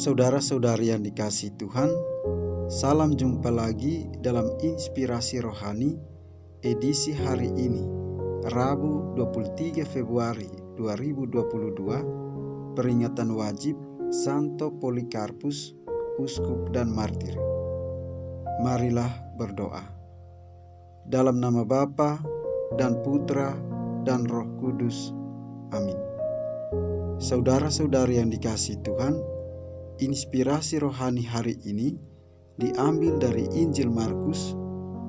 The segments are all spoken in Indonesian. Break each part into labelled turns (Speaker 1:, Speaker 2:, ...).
Speaker 1: Saudara-saudari yang dikasihi Tuhan, salam jumpa lagi dalam Inspirasi Rohani edisi hari ini, Rabu 23 Februari 2022, peringatan wajib Santo Polikarpus, Uskup dan Martir. Marilah berdoa. Dalam nama Bapa dan Putra dan Roh Kudus. Amin. Saudara-saudari yang dikasihi Tuhan, inspirasi rohani hari ini diambil dari Injil Markus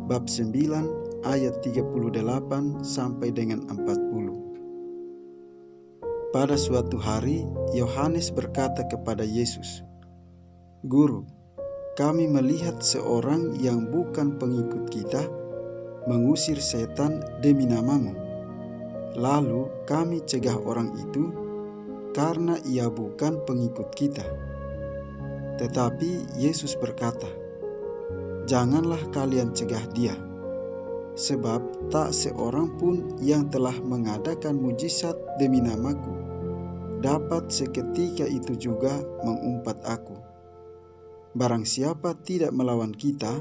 Speaker 1: bab 9 ayat 38 sampai dengan 40. Pada suatu hari Yohanes berkata kepada Yesus, "Guru, kami melihat seorang yang bukan pengikut kita mengusir setan demi namamu. Lalu kami cegah orang itu karena ia bukan pengikut kita." Tetapi Yesus berkata, "Janganlah kalian cegah dia, sebab tak seorang pun yang telah mengadakan mujizat demi namaku dapat seketika itu juga mengumpat aku. Barang siapa tidak melawan kita,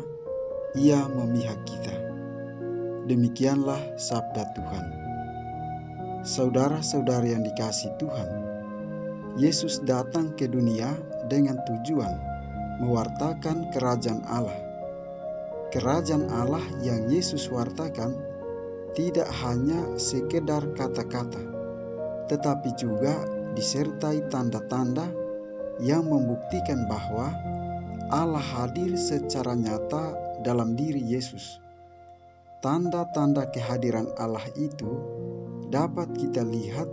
Speaker 1: ia memihak kita." Demikianlah sabda Tuhan. Saudara-saudari yang dikasihi Tuhan, Yesus datang ke dunia dengan tujuan mewartakan kerajaan Allah. Kerajaan Allah yang Yesus wartakan tidak hanya sekedar kata-kata, tetapi juga disertai tanda-tanda yang membuktikan bahwa Allah hadir secara nyata dalam diri Yesus. Tanda-tanda kehadiran Allah itu dapat kita lihat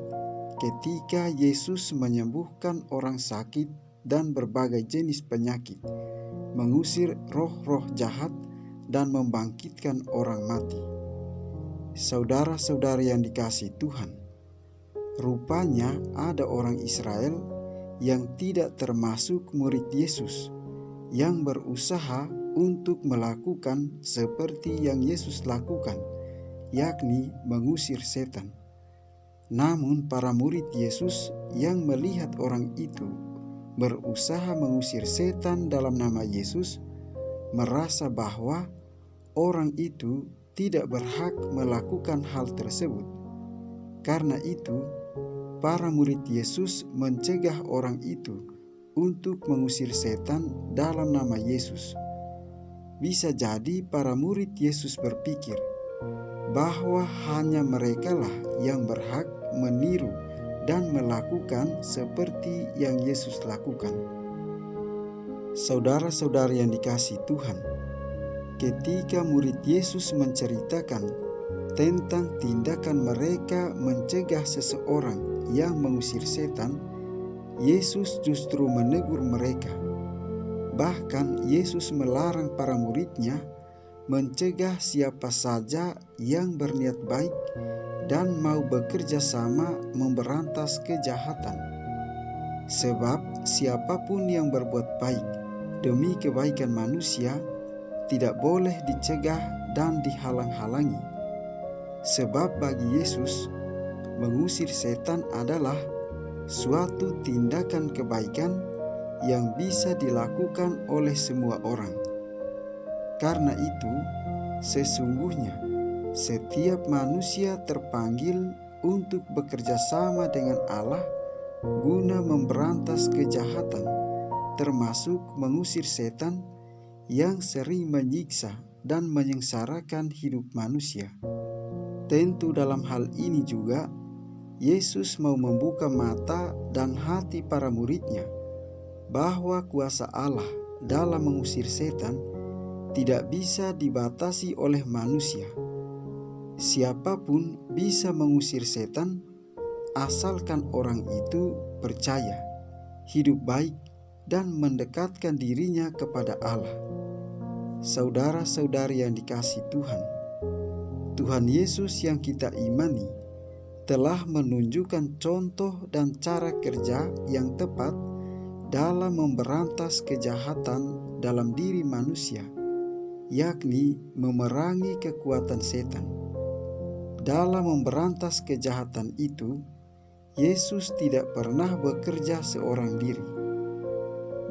Speaker 1: ketika Yesus menyembuhkan orang sakit dan berbagai jenis penyakit, mengusir roh-roh jahat, dan membangkitkan orang mati. Saudara-saudari yang dikasihi Tuhan, rupanya ada orang Israel yang tidak termasuk murid Yesus yang berusaha untuk melakukan seperti yang Yesus lakukan, yakni mengusir setan. Namun para murid Yesus yang melihat orang itu berusaha mengusir setan dalam nama Yesus merasa bahwa orang itu tidak berhak melakukan hal tersebut. Karena itu, para murid Yesus mencegah orang itu untuk mengusir setan dalam nama Yesus. Bisa jadi para murid Yesus berpikir bahwa hanya merekalah yang berhak meniru dan melakukan seperti yang Yesus lakukan. Saudara-saudari yang dikasihi Tuhan, ketika murid Yesus menceritakan tentang tindakan mereka mencegah seseorang yang mengusir setan, Yesus justru menegur mereka. Bahkan Yesus melarang para muridnya mencegah siapa saja yang berniat baik dan mau bekerja sama memberantas kejahatan. Sebab siapapun yang berbuat baik demi kebaikan manusia tidak boleh dicegah dan dihalang-halangi. Sebab bagi Yesus, mengusir setan adalah suatu tindakan kebaikan yang bisa dilakukan oleh semua orang. Karena itu, sesungguhnya setiap manusia terpanggil untuk bekerja sama dengan Allah guna memberantas kejahatan, termasuk mengusir setan yang sering menyiksa dan menyengsarakan hidup manusia. Tentu dalam hal ini juga, Yesus mau membuka mata dan hati para muridnya bahwa kuasa Allah dalam mengusir setan tidak bisa dibatasi oleh manusia. Siapapun bisa mengusir setan asalkan orang itu percaya, hidup baik, dan mendekatkan dirinya kepada Allah. Saudara-saudari yang dikasihi Tuhan, Tuhan Yesus yang kita imani telah menunjukkan contoh dan cara kerja yang tepat dalam memberantas kejahatan dalam diri manusia, yakni memerangi kekuatan setan. Dalam memberantas kejahatan itu, Yesus tidak pernah bekerja seorang diri.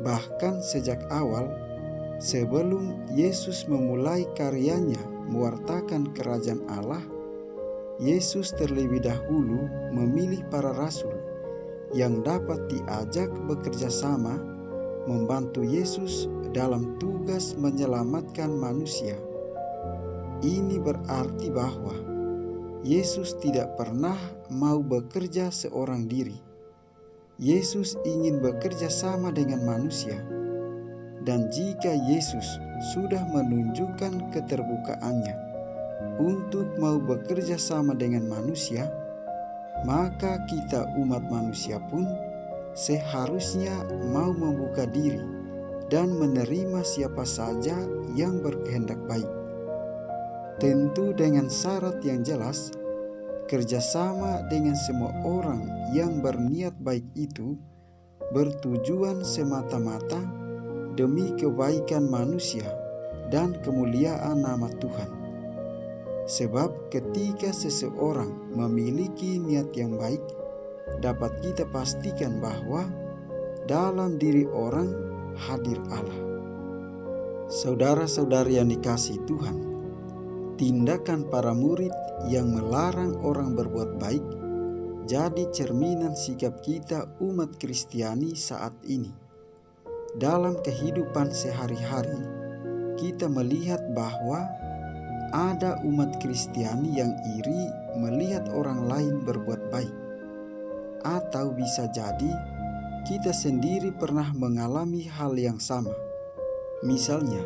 Speaker 1: Bahkan sejak awal, sebelum Yesus memulai karyanya mewartakan kerajaan Allah, Yesus terlebih dahulu memilih para rasul yang dapat diajak bekerja sama membantu Yesus dalam tugas menyelamatkan manusia. Ini berarti bahwa Yesus tidak pernah mau bekerja seorang diri. Yesus ingin bekerja sama dengan manusia. Dan jika Yesus sudah menunjukkan keterbukaannya untuk mau bekerja sama dengan manusia, maka kita umat manusia pun seharusnya mau membuka diri dan menerima siapa saja yang berkehendak baik. Tentu dengan syarat yang jelas, kerjasama dengan semua orang yang berniat baik itu bertujuan semata-mata demi kebaikan manusia dan kemuliaan nama Tuhan. Sebab ketika seseorang memiliki niat yang baik, dapat kita pastikan bahwa dalam diri orang hadir Allah. Saudara-saudari yang dikasihi Tuhan, tindakan para murid yang melarang orang berbuat baik jadi cerminan sikap kita umat Kristiani saat ini. Dalam kehidupan sehari-hari, kita melihat bahwa ada umat Kristiani yang iri melihat orang lain berbuat baik. Atau bisa jadi kita sendiri pernah mengalami hal yang sama. Misalnya,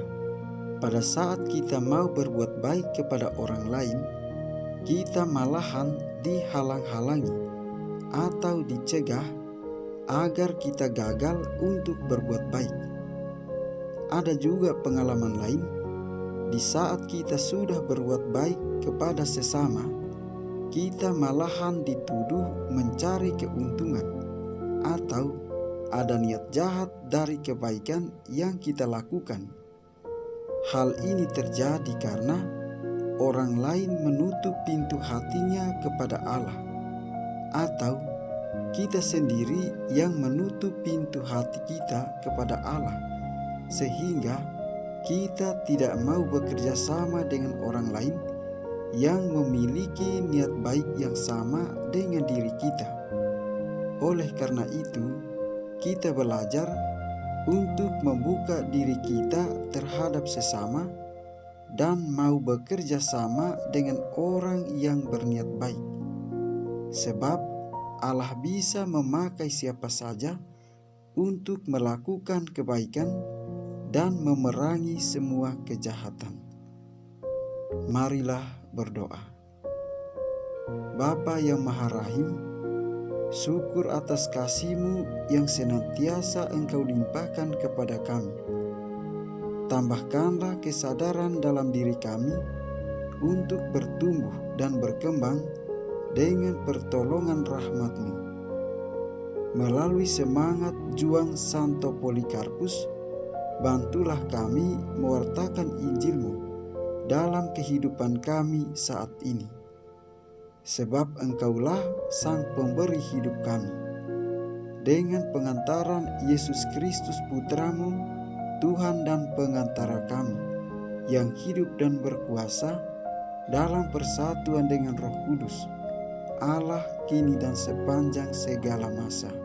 Speaker 1: pada saat kita mau berbuat baik kepada orang lain, kita malahan dihalang-halangi atau dicegah agar kita gagal untuk berbuat baik. Ada juga pengalaman lain, di saat kita sudah berbuat baik kepada sesama, kita malahan dituduh mencari keuntungan atau ada niat jahat dari kebaikan yang kita lakukan. Hal ini terjadi karena orang lain menutup pintu hatinya kepada Allah, atau kita sendiri yang menutup pintu hati kita kepada Allah, sehingga kita tidak mau bekerja sama dengan orang lain yang memiliki niat baik yang sama dengan diri kita. Oleh karena itu, kita belajar untuk membuka diri kita terhadap sesama dan mau bekerja sama dengan orang yang berniat baik. Sebab Allah bisa memakai siapa saja untuk melakukan kebaikan dan memerangi semua kejahatan. Marilah berdoa. Bapa yang Maha Rahim, syukur atas kasih-Mu yang senantiasa Engkau limpahkan kepada kami. Tambahkanlah kesadaran dalam diri kami untuk bertumbuh dan berkembang dengan pertolongan rahmat-Mu. Melalui semangat juang Santo Polikarpus, bantulah kami mewartakan Injil-Mu dalam kehidupan kami saat ini. Sebab Engkaulah Sang Pemberi hidup kami. Dengan pengantaran Yesus Kristus Putra-Mu, Tuhan dan pengantara kami, yang hidup dan berkuasa dalam persatuan dengan Roh Kudus, Allah kini dan sepanjang segala masa.